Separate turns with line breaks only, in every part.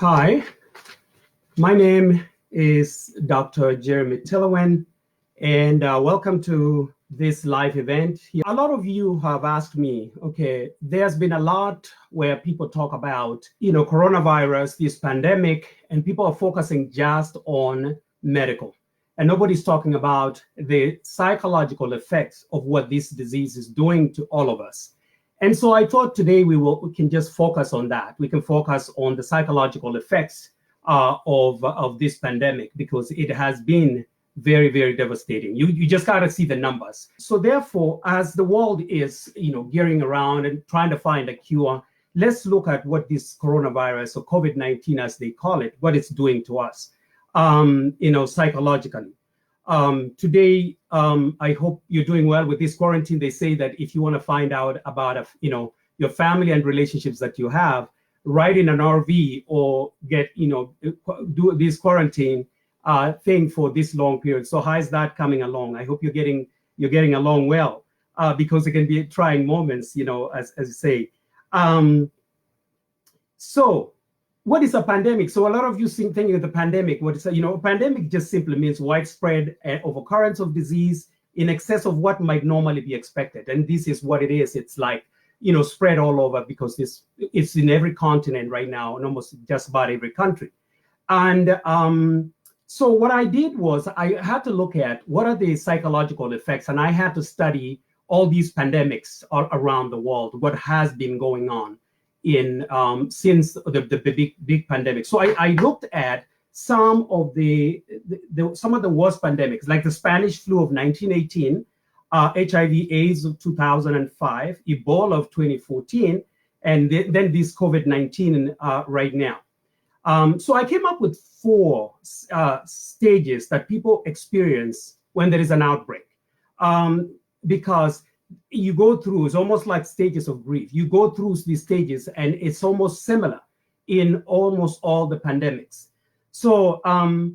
Hi, my name is Dr. Jeremy Tillewen, and welcome to this live event. A lot of you have asked me, okay, there's been a lot where people talk about, coronavirus, this pandemic, and people are focusing just on medical. And nobody's talking about the psychological effects of what this disease is doing to all of us. And so I thought today we can just focus on that. We can focus on the psychological effects of this pandemic, because it has been very, very devastating. You just got to see the numbers. So therefore, as the world is gearing around and trying to find a cure, let's look at what this coronavirus, or COVID-19 as they call it, what it's doing to us, psychologically. Today, I hope you're doing well with this quarantine. They say that if you want to find out about, your family and relationships that you have, ride in an RV or get, do this quarantine thing for this long period. So how is that coming along? I hope you're getting along well, because it can be trying moments, as you say. So what is a pandemic? So a lot of you thinking of the pandemic, what is a pandemic just simply means widespread of occurrence of disease in excess of what might normally be expected. And this is what it is. It's like, spread all over, because it's in every continent right now, and almost just about every country. And so what I did was I had to look at what are the psychological effects, and I had to study all these pandemics around the world, what has been going on in since the big pandemic. So I looked at some of the worst pandemics, like the Spanish flu of 1918, HIV/AIDS of 2005, Ebola of 2014, and then this COVID-19 right now. So I came up with 4 stages that people experience when there is an outbreak, because you go through, it's almost like stages of grief. You go through these stages, and it's almost similar in almost all the pandemics. So I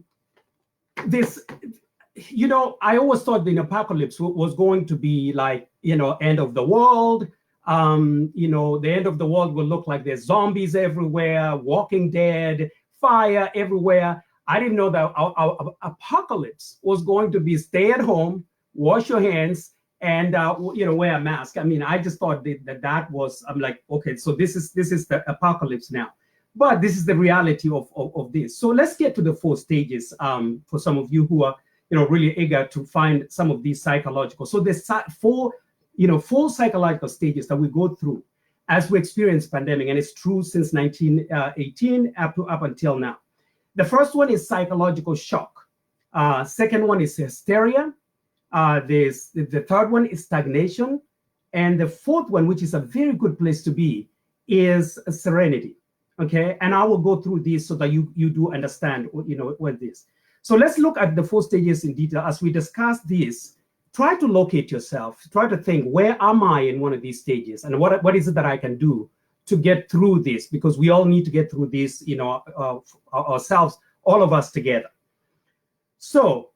always thought the apocalypse was going to be like, end of the world. The end of the world will look like there's zombies everywhere, Walking Dead, fire everywhere. I didn't know that our apocalypse was going to be stay at home, wash your hands, and wear a mask. I mean, I just thought that was, I'm like, okay, so this is the apocalypse now. But this is the reality of this. So let's get to the 4 stages for some of you who are really eager to find some of these psychological. So there's 4 psychological stages that we go through as we experience pandemic, and it's true since 1918 up until now. The first one is psychological shock. Second one is hysteria. The third one is stagnation, and the fourth one, which is a very good place to be, is serenity. Okay, and I will go through these so that you do understand what this. So let's look at the 4 stages in detail as we discuss this. Try to locate yourself. Try to think, where am I in one of these stages, and what is it that I can do to get through this? Because we all need to get through this, ourselves, all of us together. So.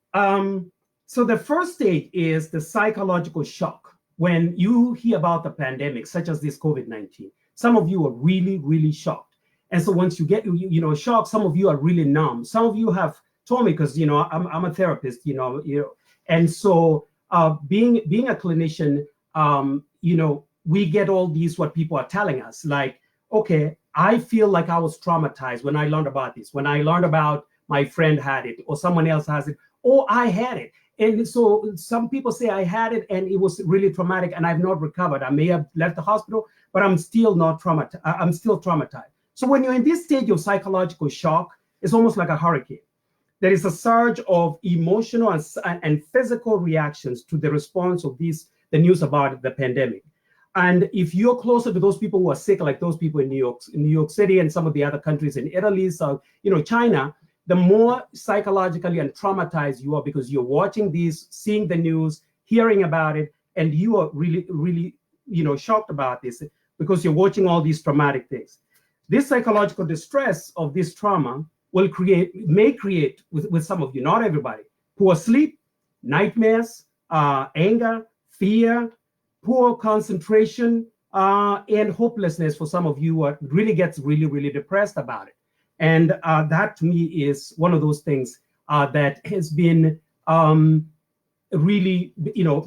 So the first stage is the psychological shock. When you hear about the pandemic, such as this COVID-19, some of you are really, really shocked. And so once you get, shocked, some of you are really numb. Some of you have told me, because, I'm a therapist, and so being a clinician, we get all these, what people are telling us, like, okay, I feel like I was traumatized when I learned about this, when I learned about my friend had it, or someone else has it, or I had it. And so some people say I had it and it was really traumatic and I've not recovered. I may have left the hospital, but I'm still not traumatized. I'm still traumatized. So when you're in this stage of psychological shock, it's almost like a hurricane. There is a surge of emotional and physical reactions to the response of the news about the pandemic. And if you're closer to those people who are sick, like those people in New York City and some of the other countries in Italy, so China, the more psychologically and traumatized you are, because you're watching these, seeing the news, hearing about it, and you are really, really, shocked about this because you're watching all these traumatic things. This psychological distress of this trauma may create with some of you, not everybody, poor sleep, nightmares, anger, fear, poor concentration, and hopelessness for some of you. Really gets really, really depressed about it. And that to me is one of those things that has been really,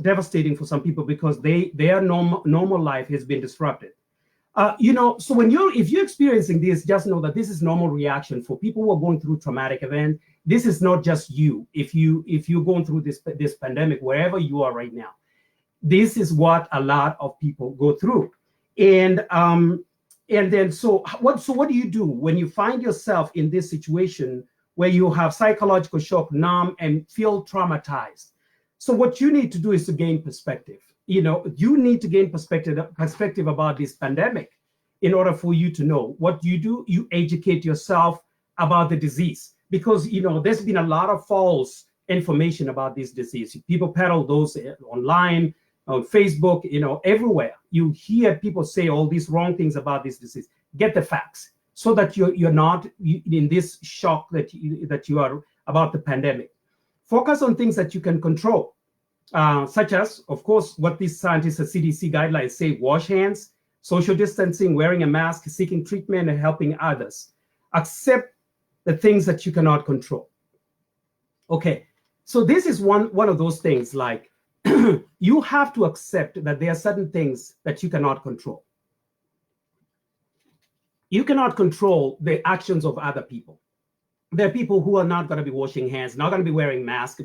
devastating for some people because their normal life has been disrupted. So if you're experiencing this, just know that this is normal reaction for people who are going through traumatic event. This is not just you. If you're going through this pandemic, wherever you are right now, this is what a lot of people go through. And then so what do you do when you find yourself in this situation where you have psychological shock, numb, and feel traumatized? So what you need to do is to gain perspective. You need to gain perspective about this pandemic in order for you to know what you do. You educate yourself about the disease because, there's been a lot of false information about this disease. People peddle those online, on Facebook, everywhere. You hear people say all these wrong things about this disease. Get the facts so that you're not in this shock that you are about the pandemic. Focus on things that you can control. Such as, of course, what these scientists at CDC guidelines say: wash hands, social distancing, wearing a mask, seeking treatment, and helping others. Accept the things that you cannot control. Okay, so this is one of those things, like you have to accept that there are certain things that you cannot control. You cannot control the actions of other people. There are people who are not going to be washing hands, not going to be wearing masks.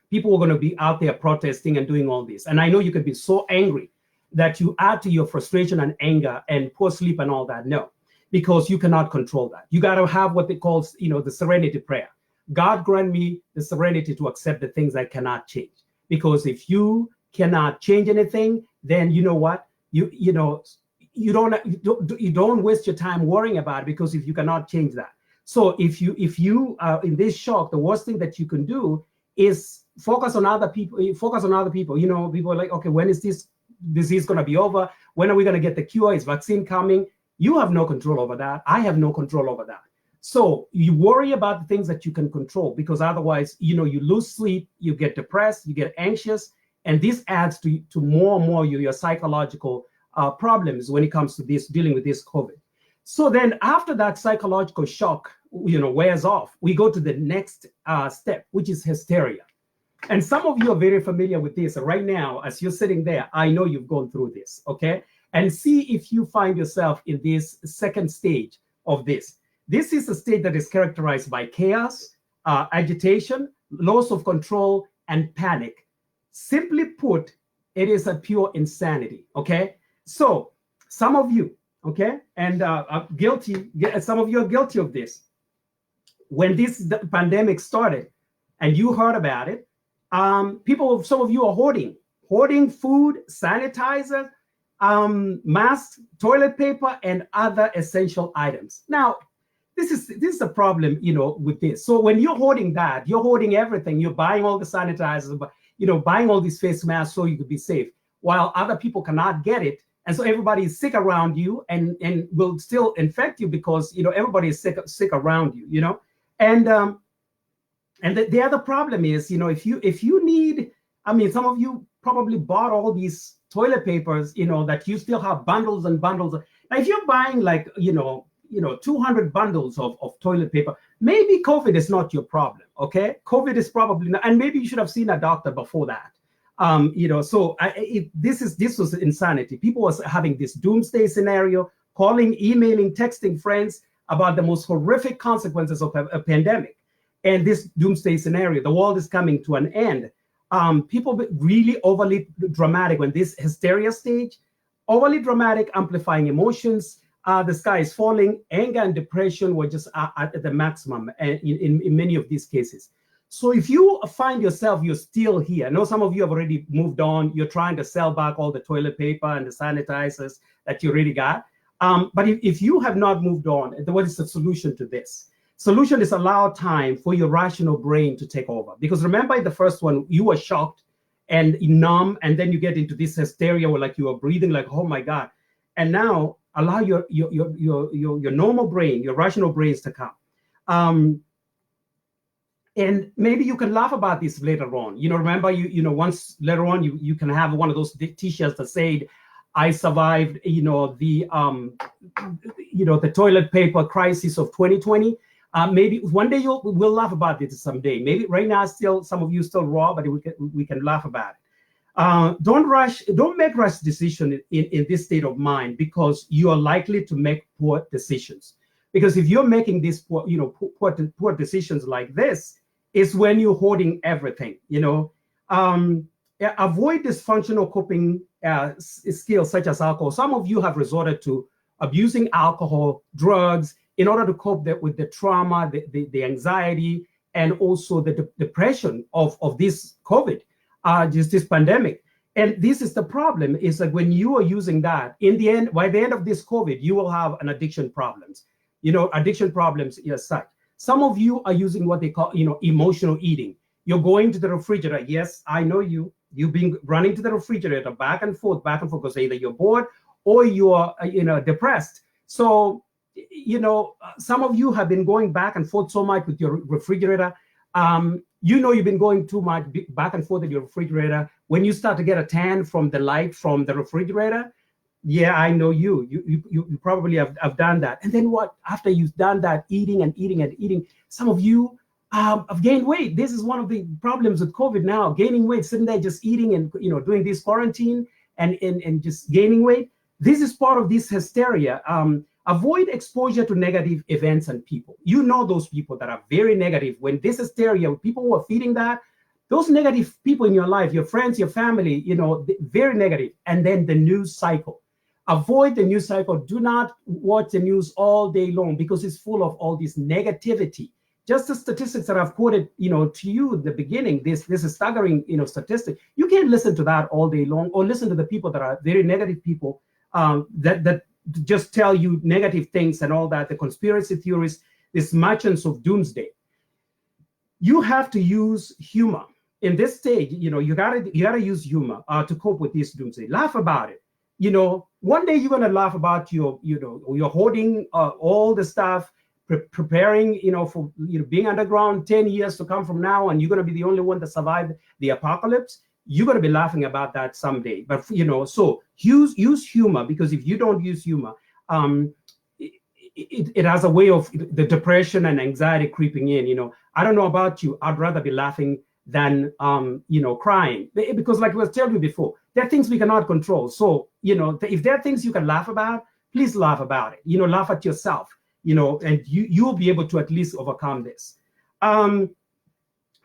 People are going to be out there protesting and doing all this. And I know you could be so angry that you add to your frustration and anger and poor sleep and all that. No, because you cannot control that. You got to have what they call, the serenity prayer. God grant me the serenity to accept the things I cannot change. Because if you cannot change anything, then you know what? You don't waste your time worrying about it, because if you cannot change that. So if you are in this shock, the worst thing that you can do is focus on other people. People are like, okay, when is this disease going to be over? When are we going to get the cure? Is vaccine coming? You have no control over that. I have no control over that. So you worry about the things that you can control, because otherwise, you lose sleep, you get depressed, you get anxious, and this adds to more and more your psychological problems when it comes to dealing with this COVID. So then after that psychological shock, wears off, we go to the next step, which is hysteria. And some of you are very familiar with this right now. As you're sitting there, I know you've gone through this, okay? And see if you find yourself in this second stage of this. This is a state that is characterized by chaos, agitation, loss of control, and panic. Simply put, it is a pure insanity, okay? So some of you, okay, and guilty, some of you are guilty of this. When the pandemic started and you heard about it, some of you are hoarding food, sanitizer, masks, toilet paper, and other essential items. Now, this is a problem, with this. So when you're hoarding that, you're hoarding everything. You're buying all the sanitizers, buying all these face masks so you could be safe, while other people cannot get it. And so everybody is sick around you and will still infect you because, everybody is sick around you, And the other problem is, if you need, some of you probably bought all these toilet papers, that you still have bundles and bundles. Now, if you're buying 200 bundles of toilet paper, maybe COVID is not your problem, okay? COVID is probably not, and maybe you should have seen a doctor before that. This was insanity. People was having this doomsday scenario, calling, emailing, texting friends about the most horrific consequences of a pandemic. And this doomsday scenario, the world is coming to an end. People really overly dramatic when this hysteria stage, overly dramatic, amplifying emotions. The sky is falling. Anger and depression were just at the maximum in many of these cases. So if you find yourself, you're still here. I know some of you have already moved on. You're trying to sell back all the toilet paper and the sanitizers that you already got. But if you have not moved on, what is the solution to this? Solution is allow time for your rational brain to take over. Because remember, in the first one, you were shocked and numb, and then you get into this hysteria where you are breathing like, oh my God. And now allow your normal brain, your rational brains to come. And maybe you can laugh about this later on. Remember, once later on, you can have one of those t-shirts that said, I survived, the toilet paper crisis of 2020. Maybe one day we'll laugh about it someday. Maybe right now, still some of you still raw, but we can laugh about it. Don't make rash decisions in this state of mind, because you are likely to make poor decisions. Because if you're making these poor decisions like this, is when you're hoarding everything. Avoid dysfunctional coping skills such as alcohol. Some of you have resorted to abusing alcohol, drugs, in order to cope with the trauma, the anxiety, and also the depression of this COVID, just this pandemic. And this is the problem, is that when you are using that, in the end, by the end of this COVID, you will have an addiction problems. Addiction problems as such. Some of you are using what they call, emotional eating. You're going to the refrigerator. Yes, I know you. You've been running to the refrigerator back and forth, because either you're bored or you're, depressed. So, some of you have been going back and forth so much with your refrigerator. You've been going too much back and forth with your refrigerator. When you start to get a tan from the light from the refrigerator, yeah, I know you probably have done that. And then what? After you've done that, eating and eating and eating, some of you have gained weight. This is one of the problems with COVID now, gaining weight, sitting there just eating and doing this quarantine and just gaining weight. This is part of this hysteria. Avoid exposure to negative events and people. Those people that are very negative. When this hysteria, people who are feeding that, those negative people in your life, your friends, your family, very negative. And then the news cycle. Avoid the news cycle. Do not watch the news all day long, because it's full of all this negativity. Just the statistics that I've quoted, to you in the beginning, this is staggering, statistic. You can't listen to that all day long, or listen to the people that are very negative people that just tell you negative things and all that, the conspiracy theories, these merchants of doomsday. You have to use humor. In this stage, you gotta use humor to cope with this doomsday. Laugh about it. One day you're gonna laugh about your hoarding all the stuff, preparing, for being underground 10 years to come from now, and you're gonna be the only one that survived the apocalypse. You're gonna be laughing about that someday. But so use humor, because if you don't use humor, it has a way of the depression and anxiety creeping in. I don't know about you. I'd rather be laughing than crying, because like I was telling you before, there are things we cannot control. So if there are things you can laugh about, please laugh about it. Laugh at yourself. And you'll be able to at least overcome this.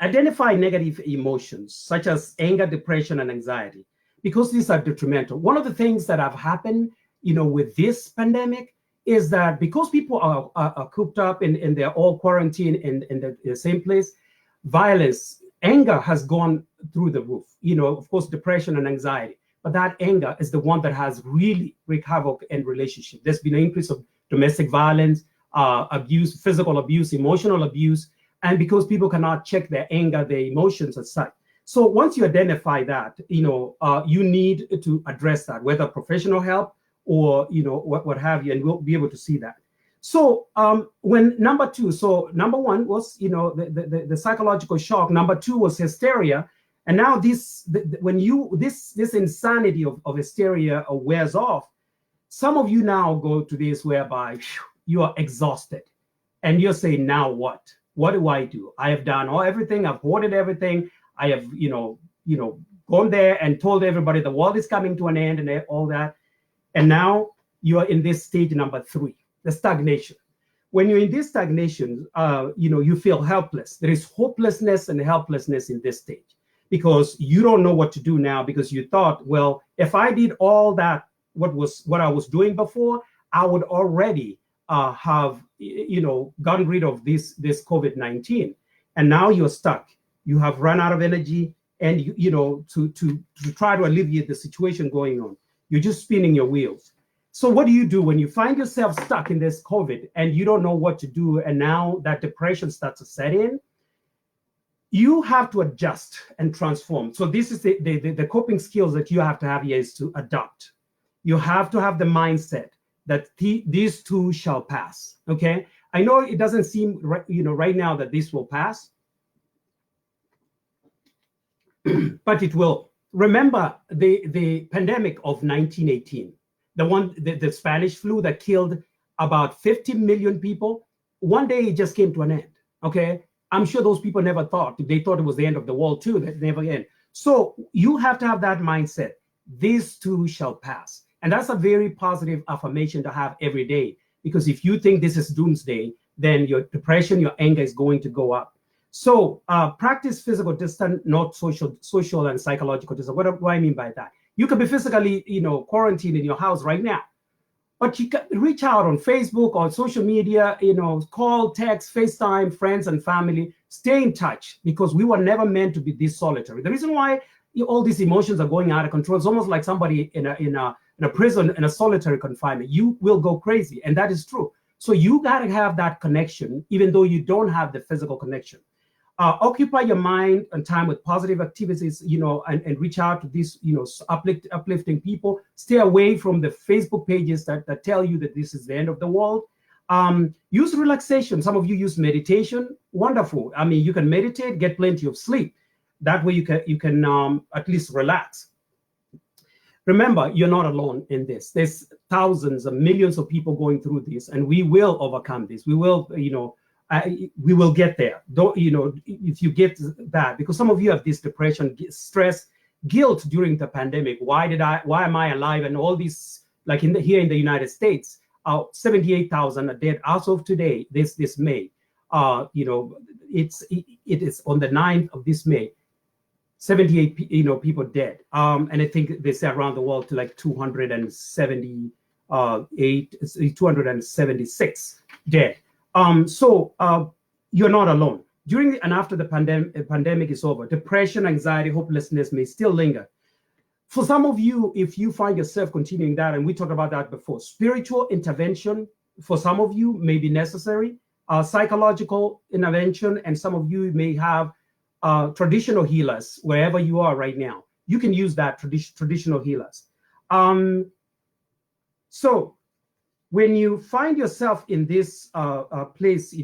Identify negative emotions such as anger, depression, and anxiety, because these are detrimental. One of the things that have happened, with this pandemic, is that because people are cooped up and they're all quarantined in the same place, violence, anger has gone through the roof. Of course, depression and anxiety, but that anger is the one that has really wreaked havoc in relationships. There's been an increase of domestic violence, abuse, physical abuse, emotional abuse, and because people cannot check their anger, their emotions as such. So once you identify that, you need to address that, whether professional help or what have you, and we'll be able to see that. So number one was the psychological shock. Number two was hysteria, and now this insanity of hysteria wears off. Some of you now go to this whereby you are exhausted, and you're saying, now what? What do I do? I have done everything. I've hoarded everything. I have gone there and told everybody the world is coming to an end and all that. And now you are in this stage number 3, the stagnation. When you're in this stagnation, you feel helpless. There is hopelessness and helplessness in this stage, because you don't know what to do now, because you thought, well, if I did all that, what I was doing before, I would already have gotten rid of this COVID-19. And now you're stuck. You have run out of energy, and to try to alleviate the situation going on. You're just spinning your wheels. So what do you do when you find yourself stuck in this COVID and you don't know what to do, and now that depression starts to set in? You have to adjust and transform. So this is the coping skills that you have to have here, is to adapt. You have to have the mindset that these too shall pass. Okay, I know it doesn't seem right now that this will pass, but it will. remember the pandemic of 1918, the Spanish flu that killed about 50 million people. One day it just came to an end. Okay, I'm sure those people never thought. They thought it was the end of the world too. That never end. So you have to have that mindset. This too shall pass, and that's a very positive affirmation to have every day. Because if you think this is doomsday, then your depression, your anger is going to go up. So practice physical distance, not social and psychological distance. What do I mean by that? You could be physically, quarantined in your house right now, but you can reach out on Facebook or social media, call, text, FaceTime, friends and family. Stay in touch, because we were never meant to be this solitary. The reason why all these emotions are going out of control, it's almost like somebody in a prison, in a solitary confinement. You will go crazy, and that is true. So you got to have that connection, even though you don't have the physical connection. Occupy your mind and time with positive activities, and reach out to these, uplifting people. Stay away from the Facebook pages that tell you that this is the end of the world. Use relaxation. Some of you use meditation. Wonderful. I mean, you can meditate, get plenty of sleep. That way you can at least relax. Remember, you're not alone in this. There's thousands and millions of people going through this, and we will overcome this. We will, we will get there. Don't, if you get that, because some of you have this depression, stress, guilt during the pandemic. Why am I alive? And all these, like here in the United States, 78,000 are dead as of today, this May. It is on the 9th of this May. 78 people dead, and I think they say around the world to like 276 dead. So you're not alone. During and after the pandemic is over, depression, anxiety, hopelessness may still linger. For some of you, if you find yourself continuing that, and we talked about that before, spiritual intervention for some of you may be necessary, psychological intervention, and some of you may have traditional healers wherever you are right now. You can use that traditional healers. So when you find yourself in this place,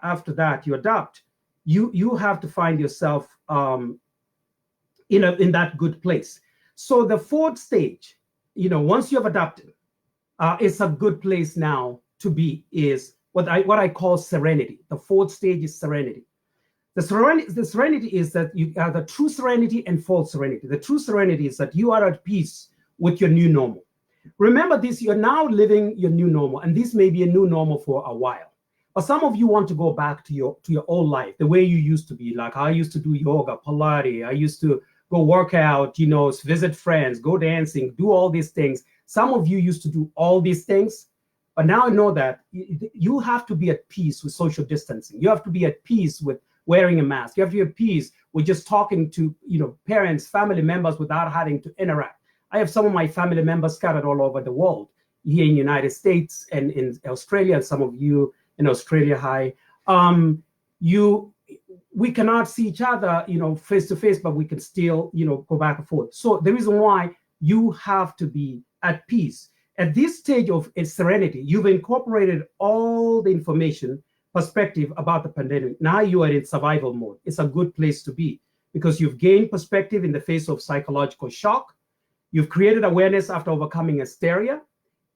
after that you adapt, you have to find yourself in that good place. So the fourth stage, once you have adapted, it's a good place now to be, is what I call serenity. The fourth stage is serenity. The serenity is that you have the true serenity and false serenity. The true serenity is that you are at peace with your new normal. Remember this, you're now living your new normal, and this may be a new normal for a while. But some of you want to go back to your old life, the way you used to be. Like I used to do yoga, Pilates. I used to go work out, visit friends, go dancing, do all these things. Some of you used to do all these things, but now I know that you have to be at peace with social distancing. You have to be at peace with wearing a mask. You have to be at peace with just talking to parents, family members without having to interact. I have some of my family members scattered all over the world, here in the United States and in Australia, and some of you in Australia. Hi. We cannot see each other, face to face, but we can still, go back and forth. So the reason why you have to be at peace at this stage of serenity, you've incorporated all the information, perspective about the pandemic. Now you are in survival mode. It's a good place to be, because you've gained perspective in the face of psychological shock. You've created awareness after overcoming hysteria,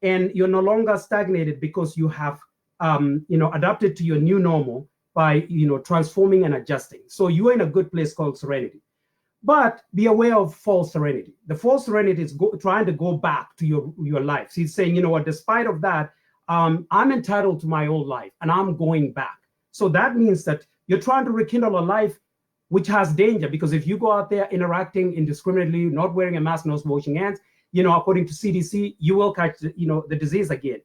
and you're no longer stagnated because you have, adapted to your new normal by, transforming and adjusting. So you're in a good place called serenity. But be aware of false serenity. The false serenity is trying to go back to your life. So he's saying, despite of that, I'm entitled to my old life and I'm going back. So that means that you're trying to rekindle a life which has danger, because if you go out there interacting indiscriminately, not wearing a mask, not washing hands, according to CDC, you will catch the disease again.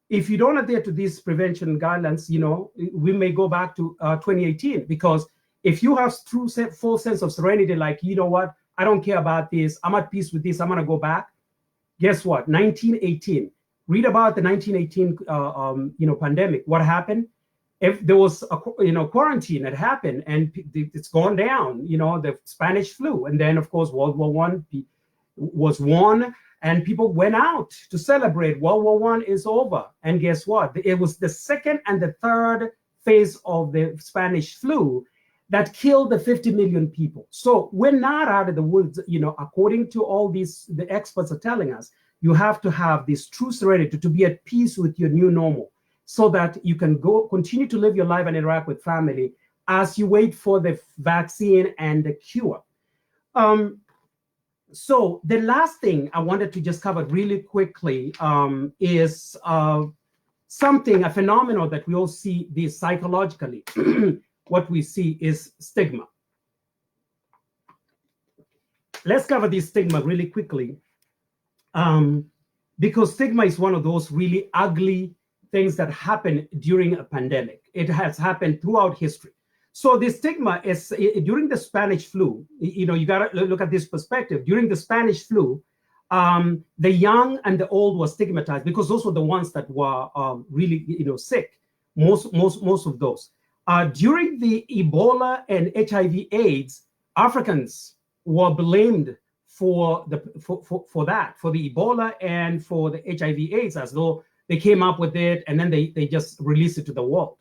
If you don't adhere to these prevention guidelines, we may go back to 2018, because if you have full sense of serenity, like, what, I don't care about this, I'm at peace with this, I'm going to go back. Guess what? 1918. Read about the 1918 pandemic. What happened? If there was a quarantine that happened, and it's gone down, the Spanish flu, and then of course World War I was won, and people went out to celebrate. World War I is over, and guess what? It was the second and the third phase of the Spanish flu that killed the 50 million people. So we're not out of the woods, according to all these, the experts are telling us, you have to have this true serenity to be at peace with your new normal so that you can continue to live your life and interact with family as you wait for the vaccine and the cure. So the last thing I wanted to just cover really quickly is a phenomenon that we all see this psychologically. What we see is stigma. Let's cover this stigma really quickly, because stigma is one of those really ugly things that happen during a pandemic. It has happened throughout history. So the stigma is during the Spanish flu. You got to look at this perspective. During the Spanish flu, the young and the old were stigmatized because those were the ones that were really sick. Most of those. During the Ebola and HIV/AIDS, Africans were blamed for the Ebola and for the HIV/AIDS, as though they came up with it and then they just released it to the world.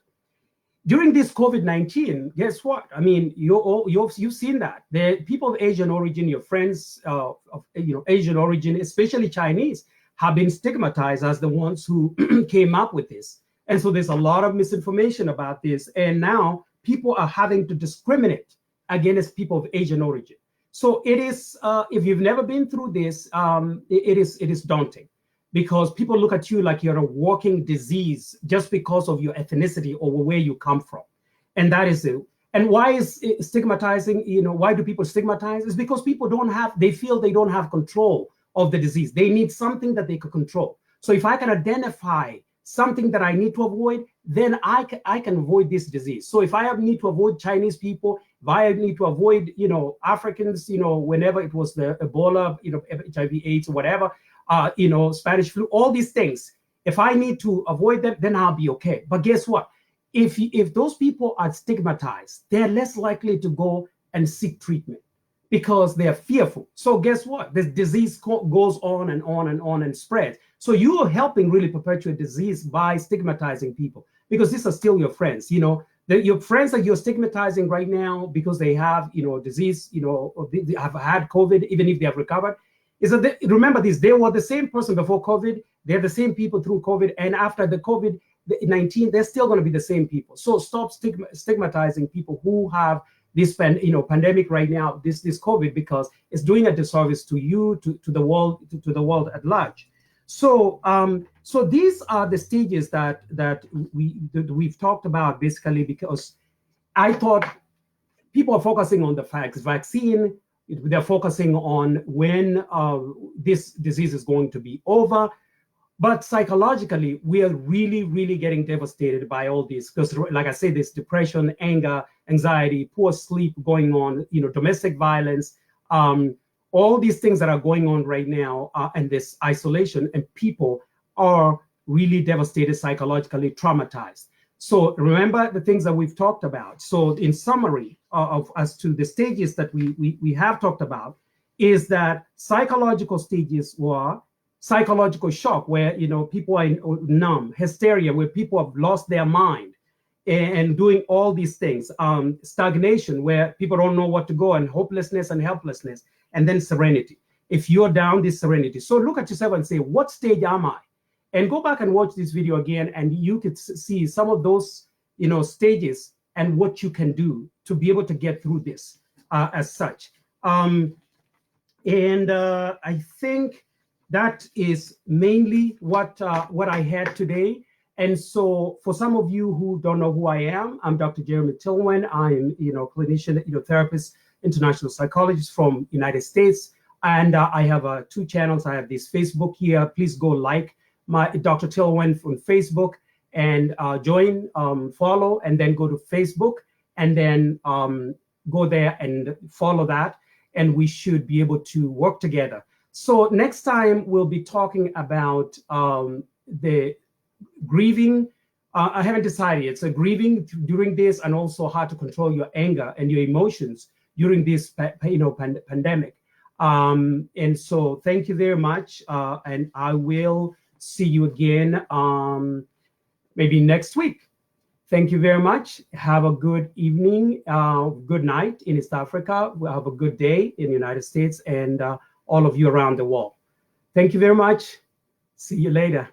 During this COVID-19, guess what? I mean, you've seen that. The people of Asian origin, your friends of Asian origin, especially Chinese, have been stigmatized as the ones who came up with this. And so there's a lot of misinformation about this. And now people are having to discriminate against people of Asian origin. So it is, if you've never been through this, it is daunting, because people look at you like you're a walking disease just because of your ethnicity or where you come from. And that is it. And why is it stigmatizing? Why do people stigmatize? It's because people they feel they don't have control of the disease. They need something that they could control. So if I can identify something that I need to avoid, then I can avoid this disease. So if I need to avoid Chinese people, if I need to avoid, Africans, whenever it was the Ebola, HIV/AIDS or whatever, Spanish flu, all these things, if I need to avoid them, then I'll be okay. But guess what? If those people are stigmatized, they're less likely to go and seek treatment because they're fearful. So guess what? This disease goes on and on and on and spreads. So you are helping really perpetuate disease by stigmatizing people, because these are still your friends. Your friends that you're stigmatizing right now because they have, disease, they have had COVID, even if they have recovered, is that remember this, they were the same person before COVID. They're the same people through COVID. And after the COVID-19, they're still going to be the same people. So stop stigmatizing people who have this pandemic right now, this COVID, because it's doing a disservice to you, to the world, to the world at large. So so these are the stages that we've talked about, basically, because I thought people are focusing on the facts. Vaccine, they're focusing on when this disease is going to be over. But psychologically, we are really, really getting devastated by all this, because, like I said, there's depression, anger, anxiety, poor sleep going on, domestic violence, all these things that are going on right now, and this isolation, and people are really devastated, psychologically traumatized. So remember the things that we've talked about. So in summary, as to the stages that we have talked about, is that psychological stages were psychological shock, where people are numb, hysteria, where people have lost their mind and doing all these things, stagnation, where people don't know what to go, and hopelessness and helplessness, and then serenity. If you're down, this serenity. So look at yourself and say, what stage am I? And go back and watch this video again, and you could see some of those stages and what you can do to be able to get through this as such. I think that is mainly what I had today. And so for some of you who don't know who I am, I'm Dr. Jeremy Tillwen. I'm clinician, therapist, international psychologist from United States. And I have 2 channels. I have this Facebook here. Please go like my Dr. Tillwen on Facebook and join, follow, and then go to Facebook, and then go there and follow that. And we should be able to work together. So next time we'll be talking about the grieving. I haven't decided. It's a grieving during this, and also how to control your anger and your emotions during this pandemic. And so thank you very much. And I will see you again maybe next week. Thank you very much. Have a good evening, good night in East Africa. We'll have a good day in the United States, and all of you around the world. Thank you very much. See you later.